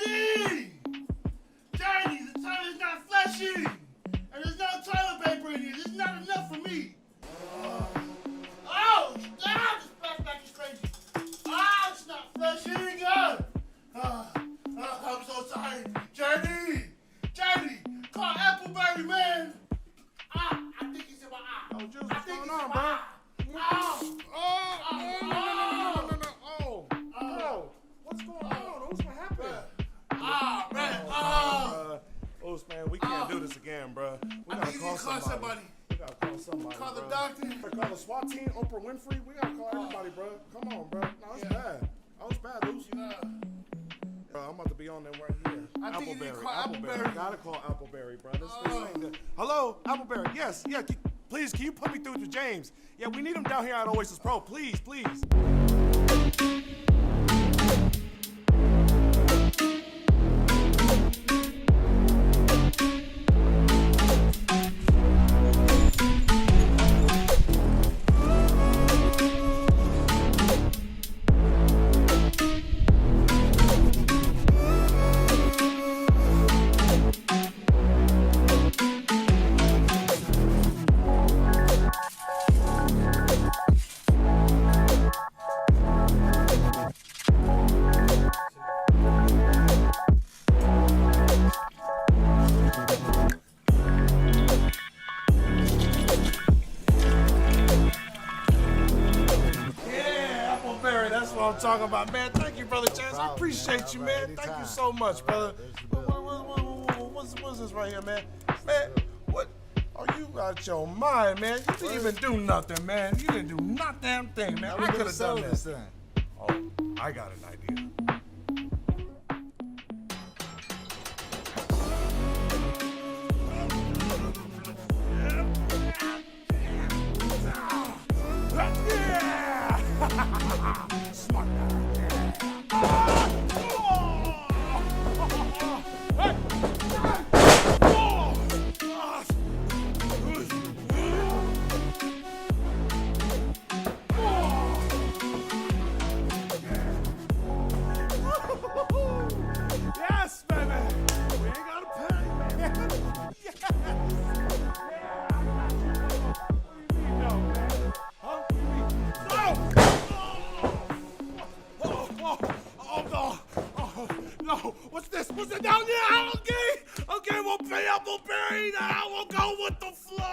Journey! Journey, the toilet's not flushing! And there's no toilet paper in here. This is not enough for me. This splashback is crazy. It's not flushing. I'm so sorry. Journey! Journey! Call Appleberry, man! I think he's in my eye. Oh, Juice, what's going on, bro? What's going on? What happened? Man, we can't do this again, bro. We gotta call somebody. We gotta call somebody. Call the doctor. Call the SWAT team, Oprah Winfrey. We gotta call everybody, bro. Come on, bro. No, it's bad. Oh, it's bad, Luce. Bro, I'm about to be on there right here. I think you need to call Appleberry. Gotta call Appleberry, bro. This ain't good. Hello, Appleberry. Yes, yeah. Please, can you put me through to James? Yeah, we need him down here at OASIS Pro. Please, please. That's what I'm talking about, man. Thank you, brother Chance. I appreciate you, man. Thank you so much, brother. What's this right here, man? Man, what? Oh, you out your mind, man. You didn't even do nothing, man. You didn't do not damn thing, man. I could have done this. Oh, I got an idea. Smart guy. Yes, baby. We ain't gotta pay, man. Yes. No, what's this? What's it down there? Okay, we'll pay Appleberry now. We'll go with the floor.